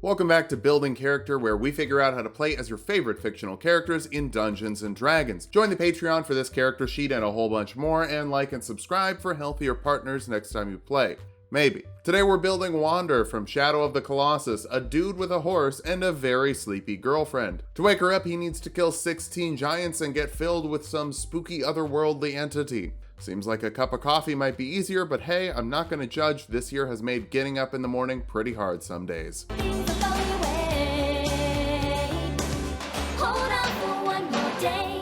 Welcome back to Building Character, where we figure out how to play as your favorite fictional characters in Dungeons & Dragons. Join the Patreon for this character sheet and a whole bunch more, and like and subscribe for healthier partners next time you play. Maybe. Today we're building Wander from Shadow of the Colossus, a dude with a horse and a very sleepy girlfriend. To wake her up, he needs to kill 16 giants and get filled with some spooky otherworldly entity. Seems like a cup of coffee might be easier, but hey, I'm not gonna judge. This year has made getting up in the morning pretty hard some days.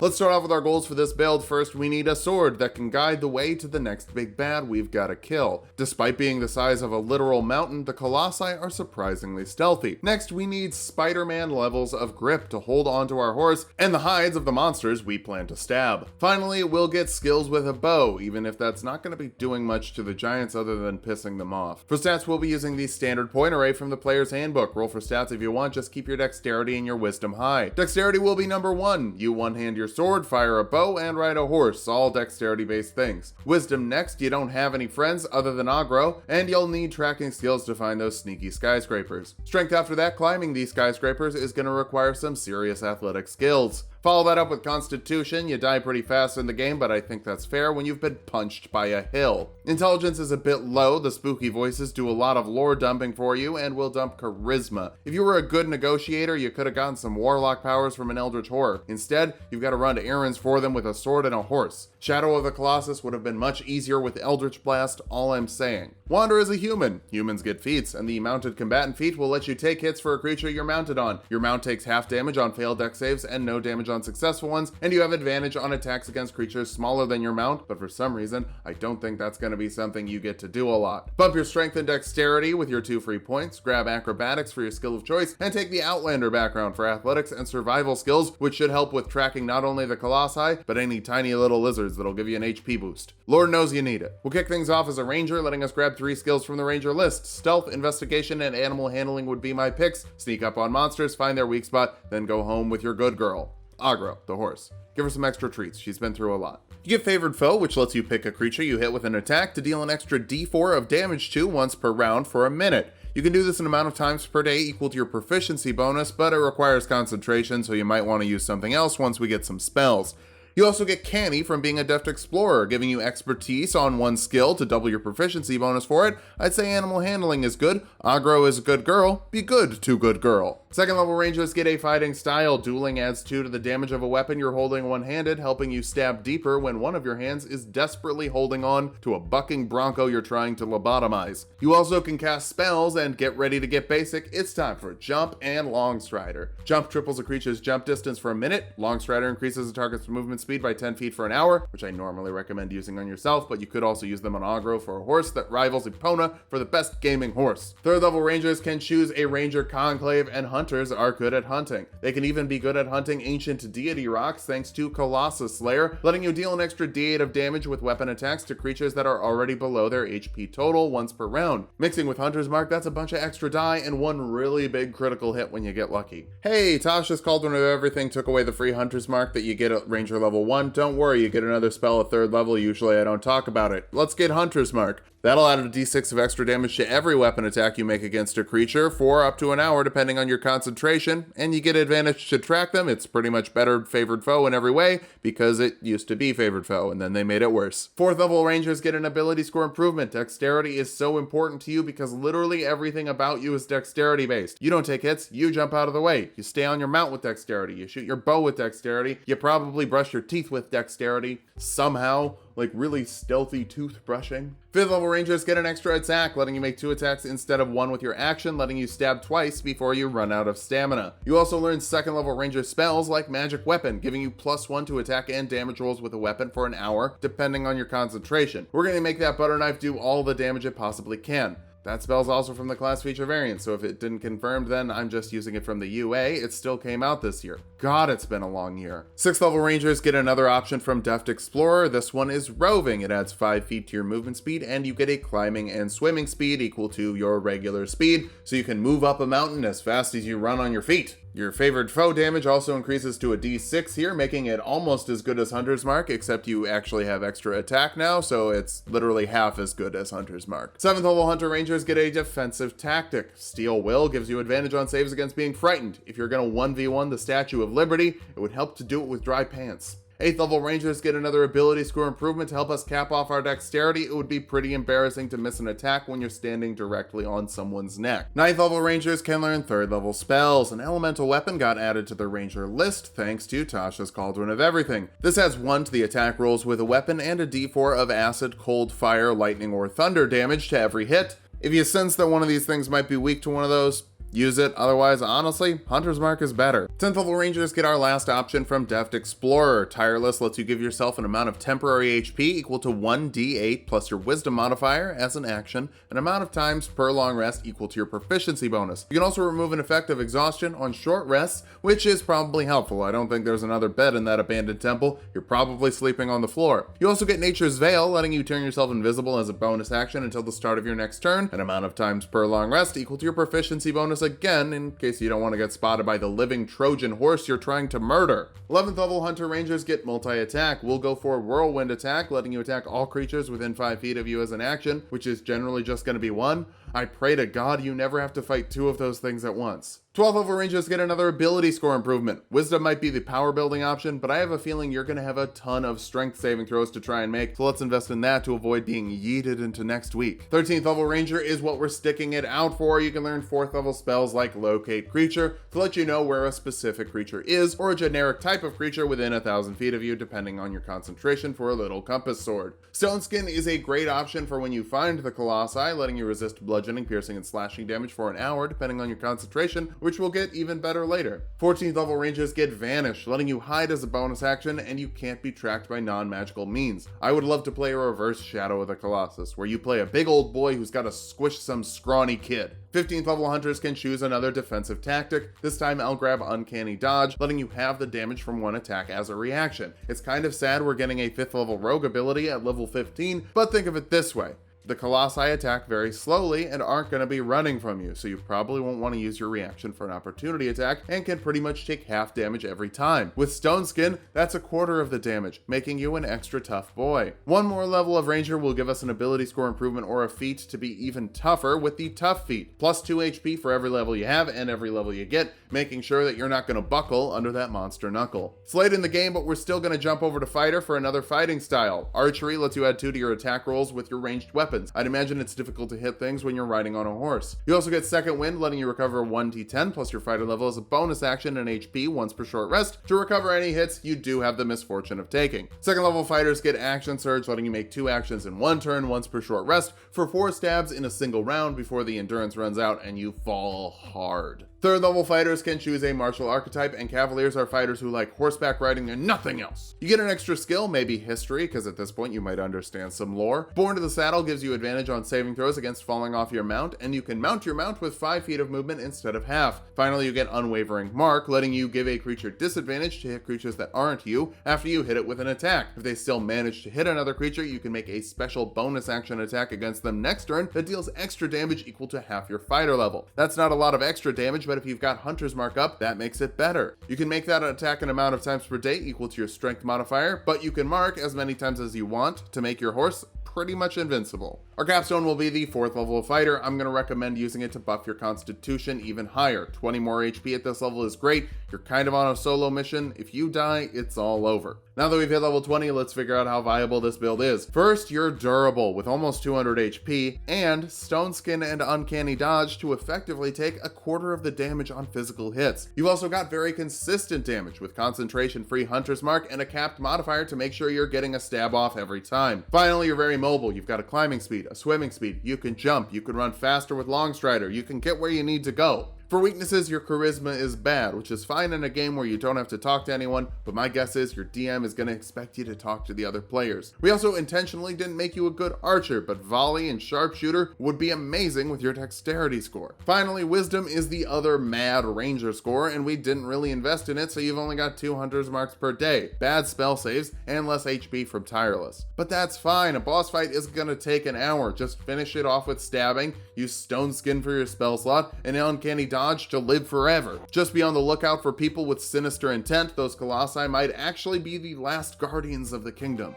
Let's start off with our goals for this build. First, we need a sword that can guide the way to the next big bad we've got to kill. Despite being the size of a literal mountain, the Colossi are surprisingly stealthy. Next, we need Spider-Man levels of grip to hold onto our horse and the hides of the monsters we plan to stab. Finally, we'll get skills with a bow, even if that's not going to be doing much to the giants other than pissing them off. For stats, we'll be using the standard point array from the player's handbook. Roll for stats if you want, just keep your dexterity and your wisdom high. Dexterity will be number 1. You one-hand your sword, fire a bow, and ride a horse, all dexterity based things. Wisdom next, you don't have any friends other than aggro, and you'll need tracking skills to find those sneaky skyscrapers. Strength after that, climbing these skyscrapers is going to require some serious athletic skills. Follow that up with Constitution. You die pretty fast in the game, but I think that's fair when you've been punched by a hill. Intelligence is a bit low. The spooky voices do a lot of lore dumping for you and will dump Charisma. If you were a good negotiator, you could have gotten some warlock powers from an eldritch horror. Instead, you've got to run errands for them with a sword and a horse. Shadow of the Colossus would have been much easier with Eldritch Blast, all I'm saying. Wander is a human. Humans get feats, and the mounted combatant feat will let you take hits for a creature you're mounted on. Your mount takes half damage on failed dex saves and no damage on successful ones, and you have advantage on attacks against creatures smaller than your mount, but for some reason, I don't think that's going to be something you get to do a lot. Bump your strength and dexterity with your 2 free points, grab acrobatics for your skill of choice, and take the Outlander background for athletics and survival skills, which should help with tracking not only the Colossi, but any tiny little lizards that'll give you an HP boost. Lord knows you need it. We'll kick things off as a ranger, letting us grab 3 skills from the ranger list. Stealth, investigation, and animal handling would be my picks. Sneak up on monsters, find their weak spot, then go home with your good girl. Aggro, the horse. Give her some extra treats. She's been through a lot. You get Favored Foe, which lets you pick a creature you hit with an attack to deal an extra d4 of damage to once per round for a minute. You can do this an amount of times per day equal to your proficiency bonus, but it requires concentration, so you might want to use something else once we get some spells. You also get Canny from being a deft explorer, giving you expertise on one skill to double your proficiency bonus for it. I'd say animal handling is good. Aggro is a good girl. Be good to good girl. Second level rangers get a fighting style. Dueling adds 2 to the damage of a weapon you're holding one-handed, helping you stab deeper when one of your hands is desperately holding on to a bucking bronco you're trying to lobotomize. You also can cast spells and get ready to get basic. It's time for Jump and Long Strider. Jump triples a creature's jump distance for a minute. Long Strider increases the target's movement speed by 10 feet for an hour, which I normally recommend using on yourself, but you could also use them on aggro for a horse that rivals Epona for the best gaming horse. Third level rangers can choose a ranger conclave, and hunters are good at hunting. They can even be good at hunting ancient deity rocks thanks to Colossus Slayer, letting you deal an extra d8 of damage with weapon attacks to creatures that are already below their HP total once per round. Mixing with Hunter's Mark, that's a bunch of extra die and one really big critical hit when you get lucky. Hey, Tasha's Cauldron of Everything took away the free Hunter's Mark that you get at Ranger level 1. Don't worry, you get another spell at 3rd level. Usually I don't talk about it. Let's get Hunter's Mark. That'll add a d6 of extra damage to every weapon attack you make against a creature for up to an hour depending on your concentration, and you get advantage to track them. It's pretty much better Favored Foe in every way because it used to be Favored Foe and then they made it worse. 4th level rangers get an ability score improvement. Dexterity is so important to you because literally everything about you is dexterity based. You don't take hits, you jump out of the way. You stay on your mount with dexterity. You shoot your bow with dexterity. You probably brush your teeth with dexterity somehow, like really stealthy toothbrushing. 5th level rangers get an extra attack, letting you make 2 attacks instead of 1 with your action, letting you stab twice before you run out of stamina. You also learn 2nd level ranger spells like Magic Weapon, giving you +1 to attack and damage rolls with a weapon for an hour, depending on your concentration. We're going to make that butter knife do all the damage it possibly can. That spell's also from the class feature variant, so if it didn't confirm, then I'm just using it from the UA. It still came out this year. God, it's been a long year. 6th level rangers get another option from Deft Explorer. This one is roving. It adds 5 feet to your movement speed, and you get a climbing and swimming speed equal to your regular speed, so you can move up a mountain as fast as you run on your feet. Your favored foe damage also increases to a D6 here, making it almost as good as Hunter's Mark, except you actually have extra attack now, so it's literally half as good as Hunter's Mark. 7th level Hunter Rangers get a defensive tactic. Steel Will gives you advantage on saves against being frightened. If you're going to 1v1 the Statue of Liberty, it would help to do it with dry pants. 8th level Rangers get another ability score improvement to help us cap off our dexterity. It would be pretty embarrassing to miss an attack when you're standing directly on someone's neck. 9th level Rangers can learn 3rd level spells. An elemental weapon got added to the Ranger list thanks to Tasha's Cauldron of Everything. This adds 1 to the attack rolls with a weapon and a d4 of acid, cold, fire, lightning, or thunder damage to every hit. If you sense that one of these things might be weak to one of those, use it. Otherwise, honestly, Hunter's Mark is better. 10th level Rangers get our last option from Deft Explorer. Tireless lets you give yourself an amount of temporary HP equal to 1d8 plus your Wisdom modifier as an action, an amount of times per long rest equal to your proficiency bonus. You can also remove an effect of exhaustion on short rests, which is probably helpful. I don't think there's another bed in that abandoned temple. You're probably sleeping on the floor. You also get Nature's Veil, letting you turn yourself invisible as a bonus action until the start of your next turn, an amount of times per long rest equal to your proficiency bonus again, in case you don't want to get spotted by the living Trojan horse you're trying to murder. 11th level Hunter Rangers get multi-attack. We'll go for Whirlwind attack, letting you attack all creatures within 5 feet of you as an action, which is generally just going to be 1. I pray to God you never have to fight 2 of those things at once. 12th level Rangers get another ability score improvement. Wisdom might be the power building option, but I have a feeling you're going to have a ton of strength saving throws to try and make, so let's invest in that to avoid being yeeted into next week. 13th level Ranger is what we're sticking it out for. You can learn 4th level spells like Locate Creature to let you know where a specific creature is, or a generic type of creature within 1,000 feet of you, depending on your concentration for a little compass sword. Stone Skin is a great option for when you find the Colossi, letting you resist bludgeoning, piercing, and slashing damage for an hour, depending on your concentration, which will get even better later. 14th level Rangers get Vanish, letting you hide as a bonus action, and you can't be tracked by non-magical means. I would love to play a reverse Shadow of the Colossus, where you play a big old boy who's got to squish some scrawny kid. 15th level Hunters can choose another defensive tactic. This time I'll grab Uncanny Dodge, letting you have the damage from one attack as a reaction. It's kind of sad we're getting a 5th level Rogue ability at level 15, but think of it this way. The Colossi attack very slowly and aren't going to be running from you, so you probably won't want to use your reaction for an opportunity attack and can pretty much take half damage every time. With Stone Skin, that's a quarter of the damage, making you an extra tough boy. One more level of Ranger will give us an ability score improvement or a feat to be even tougher with the Tough feat. Plus 2 HP for every level you have and every level you get, making sure that you're not going to buckle under that monster knuckle. It's late in the game, but we're still going to jump over to Fighter for another fighting style. Archery lets you add 2 to your attack rolls with your ranged weapons. I'd imagine it's difficult to hit things when you're riding on a horse. You also get Second Wind, letting you recover 1d10 plus your fighter level as a bonus action and HP once per short rest to recover any hits you do have the misfortune of taking. Second level fighters get Action Surge, letting you make 2 actions in 1 turn once per short rest for 4 stabs in a single round before the endurance runs out and you fall hard. Third level fighters can choose a martial archetype, and cavaliers are fighters who like horseback riding and nothing else. You get an extra skill, maybe history, because at this point you might understand some lore. Born to the Saddle gives you advantage on saving throws against falling off your mount, and you can mount your mount with 5 feet of movement instead of half. Finally, you get Unwavering Mark, letting you give a creature disadvantage to hit creatures that aren't you after you hit it with an attack. If they still manage to hit another creature, you can make a special bonus action attack against them next turn that deals extra damage equal to half your fighter level. That's not a lot of extra damage, but if you've got Hunter's Mark up, that makes it better. You can make that attack an amount of times per day equal to your strength modifier, but you can mark as many times as you want to make your horse pretty much invincible. Our capstone will be the 4th level of fighter. I'm going to recommend using it to buff your constitution even higher. 20 more HP at this level is great. You're kind of on a solo mission. If you die, it's all over. Now that we've hit level 20, let's figure out how viable this build is. First, you're durable with almost 200 HP and Stone Skin and Uncanny Dodge to effectively take a quarter of the damage on physical hits. You've also got very consistent damage with concentration-free Hunter's Mark and a capped modifier to make sure you're getting a stab off every time. Finally, you're very mobile. You've got a climbing speed, a swimming speed, you can jump, you can run faster with Long Strider, you can get where you need to go. For weaknesses, your charisma is bad, which is fine in a game where you don't have to talk to anyone, but my guess is your DM is going to expect you to talk to the other players. We also intentionally didn't make you a good archer, but volley and sharpshooter would be amazing with your dexterity score. Finally, wisdom is the other mad ranger score, and we didn't really invest in it, so you've only got 2 hunter's marks per day, bad spell saves, and less HP from tireless. But that's fine, a boss fight isn't going to take an hour. Just finish it off with stabbing, use Stone Skin for your spell slot, and Uncanny Dodge dodge to live forever. Just be on the lookout for people with sinister intent. Those Colossi might actually be the last guardians of the kingdom.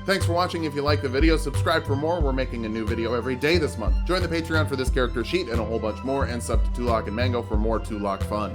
Thanks for watching. If you like the video, subscribe for more. We're making a new video every day this month. Join the Patreon for this character sheet and a whole bunch more, and sub to Tulok and Mango for more Tulok fun.